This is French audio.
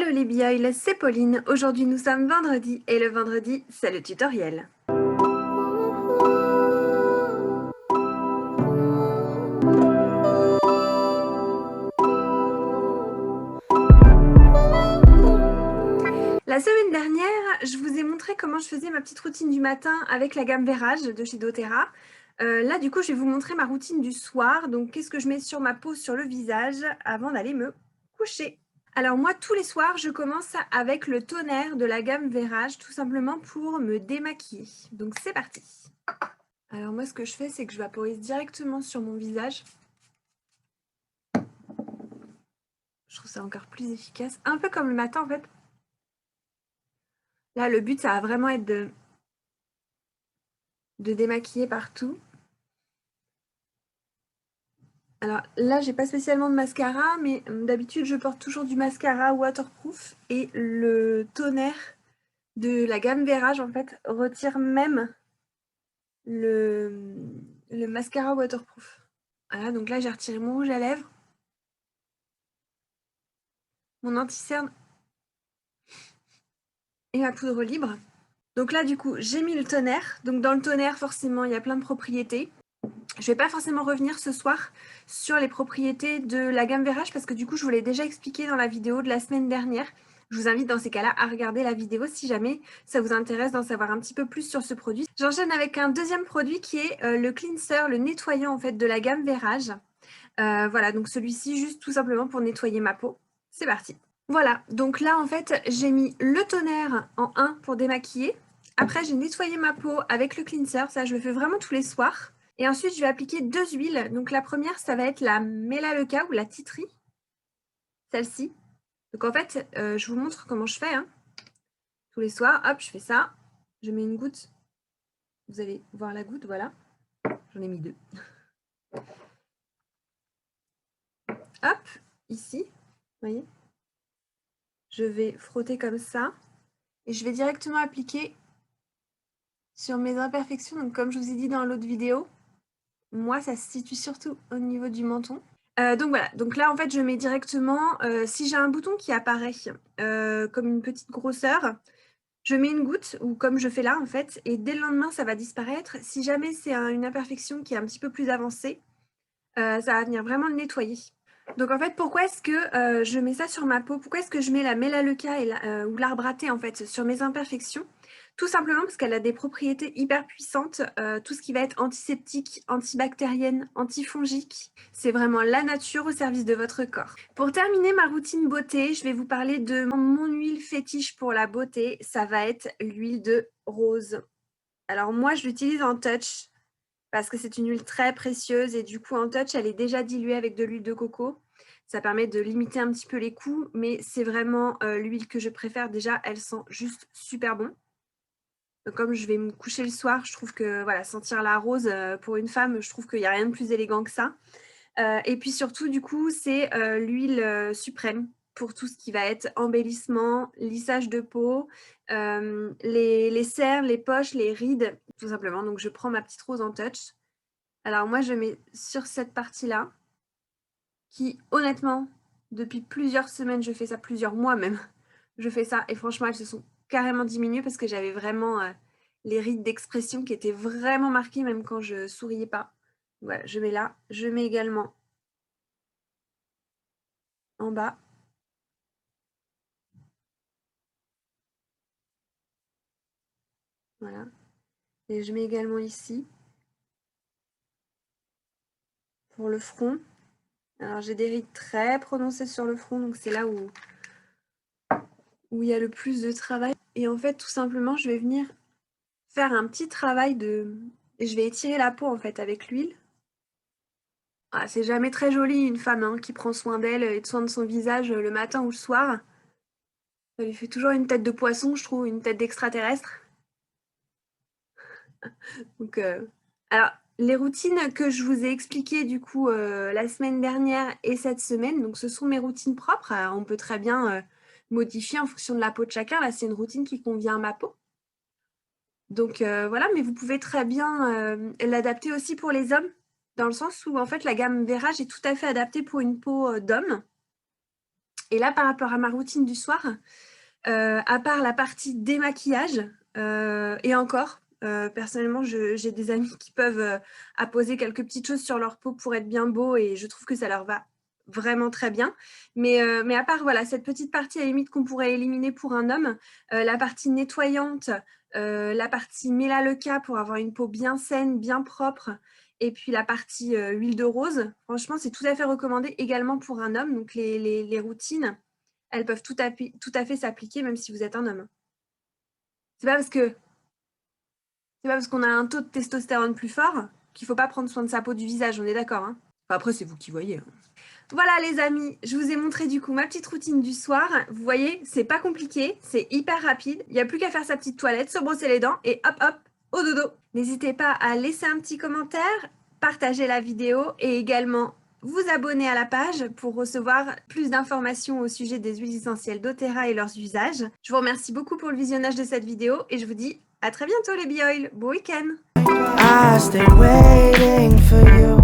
Hello les Bioil, c'est Pauline. Aujourd'hui nous sommes vendredi et le vendredi c'est le tutoriel. La semaine dernière, je vous ai montré comment je faisais ma petite routine du matin avec la gamme Vérage de chez doTERRA. Là du coup je vais vous montrer ma routine du soir. Donc qu'est-ce que je mets sur ma peau, sur le visage avant d'aller me coucher. Alors moi, tous les soirs, je commence avec le tonnerre de la gamme Vérage, tout simplement pour me démaquiller. Donc c'est parti. Alors moi, ce que je fais, c'est que je vaporise directement sur mon visage. Je trouve ça encore plus efficace. Un peu comme le matin, en fait. Là, le but, ça va vraiment être de démaquiller partout. Alors là, j'ai pas spécialement de mascara, mais d'habitude, je porte toujours du mascara waterproof. Et le tonnerre de la gamme Vérage, en fait, retire même le mascara waterproof. Voilà, donc là, j'ai retiré mon rouge à lèvres, mon anti-cerne et ma poudre libre. Donc là, du coup, j'ai mis le tonnerre. Donc dans le tonnerre, forcément, il y a plein de propriétés. Je vais pas forcément revenir ce soir sur les propriétés de la gamme Vérage parce que du coup, je vous l'ai déjà expliqué dans la vidéo de la semaine dernière. Je vous invite dans ces cas-là à regarder la vidéo si jamais ça vous intéresse d'en savoir un petit peu plus sur ce produit. J'enchaîne avec un deuxième produit qui est le cleanser, le nettoyant en fait de la gamme Vérage. Voilà, donc celui-ci juste tout simplement pour nettoyer ma peau. C'est parti. Voilà, donc là en fait j'ai mis le tonnerre en 1 pour démaquiller. Après j'ai nettoyé ma peau avec le cleanser, ça je le fais vraiment tous les soirs. Et ensuite je vais appliquer 2 huiles. Donc la première ça va être la Melaleuca ou la tea tree, celle-ci. Donc en fait je vous montre comment je fais. Tous les soirs, hop je fais ça, je mets une goutte. Vous allez voir la goutte, voilà. J'en ai mis 2. Hop, ici, vous voyez. Je vais frotter comme ça. Et je vais directement appliquer sur mes imperfections. Donc comme je vous ai dit dans l'autre vidéo, moi ça se situe surtout au niveau du menton. Donc voilà, donc là en fait je mets directement, si j'ai un bouton qui apparaît comme une petite grosseur, je mets une goutte, ou comme je fais là en fait, et dès le lendemain ça va disparaître. Si jamais c'est une imperfection qui est un petit peu plus avancée, ça va venir vraiment le nettoyer. Donc en fait, pourquoi est-ce que je mets ça sur ma peau? Pourquoi est-ce que je mets la Melaleuca ou l'arbre à thé en fait sur mes imperfections? Tout simplement parce qu'elle a des propriétés hyper puissantes, tout ce qui va être antiseptique, antibactérienne, antifongique. C'est vraiment la nature au service de votre corps. Pour terminer ma routine beauté, je vais vous parler de mon huile fétiche pour la beauté. Ça va être l'huile de rose. Alors moi, je l'utilise en touch parce que c'est une huile très précieuse et du coup en touch elle est déjà diluée avec de l'huile de coco. Ça permet de limiter un petit peu les coûts, mais c'est vraiment l'huile que je préfère. Déjà elle sent juste super bon. Donc, comme je vais me coucher le soir, je trouve que voilà, sentir la rose pour une femme, je trouve qu'il n'y a rien de plus élégant que ça. Et puis surtout du coup c'est l'huile suprême pour tout ce qui va être embellissement, lissage de peau, les cernes, les poches, les rides, tout simplement. Donc je prends ma petite rose en touch. Alors moi, je mets sur cette partie-là, qui honnêtement, depuis plusieurs semaines, je fais ça, plusieurs mois même, je fais ça et franchement, elles se sont carrément diminuées parce que j'avais vraiment les rides d'expression qui étaient vraiment marquées même quand je souriais pas. Voilà, je mets là. Je mets également en bas. Voilà. Et je mets également ici pour le front. Alors j'ai des rides très prononcées sur le front, donc c'est là où il y a le plus de travail. Et en fait, tout simplement, je vais venir faire un petit travail de... Je vais étirer la peau en fait avec l'huile. Ah, c'est jamais très joli une femme qui prend soin d'elle et de soin de son visage le matin ou le soir. Ça lui fait toujours une tête de poisson, je trouve, une tête d'extraterrestre. Donc, alors, les routines que je vous ai expliquées du coup la semaine dernière et cette semaine, donc ce sont mes routines propres. On peut très bien modifier en fonction de la peau de chacun. Là, c'est une routine qui convient à ma peau. Donc voilà, mais vous pouvez très bien l'adapter aussi pour les hommes, dans le sens où en fait la gamme Vérage est tout à fait adaptée pour une peau d'homme. Et là, par rapport à ma routine du soir, à part la partie démaquillage, et encore, personnellement, j'ai des amis qui peuvent apposer quelques petites choses sur leur peau pour être bien beau et je trouve que ça leur va vraiment très bien. Mais à part voilà, cette petite partie à la limite qu'on pourrait éliminer pour un homme, la partie nettoyante, la partie Melaleuca pour avoir une peau bien saine, bien propre, et puis la partie huile de rose, franchement, c'est tout à fait recommandé également pour un homme. Donc les routines, elles peuvent tout à fait s'appliquer même si vous êtes un homme. C'est pas parce qu'on a un taux de testostérone plus fort qu'il faut pas prendre soin de sa peau du visage, on est d'accord, hein. Enfin, après, c'est vous qui voyez. Voilà les amis, je vous ai montré du coup ma petite routine du soir. Vous voyez, c'est pas compliqué, c'est hyper rapide. Il n'y a plus qu'à faire sa petite toilette, se brosser les dents et hop hop, au dodo. N'hésitez pas à laisser un petit commentaire, partager la vidéo et également vous abonner à la page pour recevoir plus d'informations au sujet des huiles essentielles doTERRA et leurs usages. Je vous remercie beaucoup pour le visionnage de cette vidéo et je vous dis à très bientôt les Bee Oil. Bon week-end. I stay waiting for you.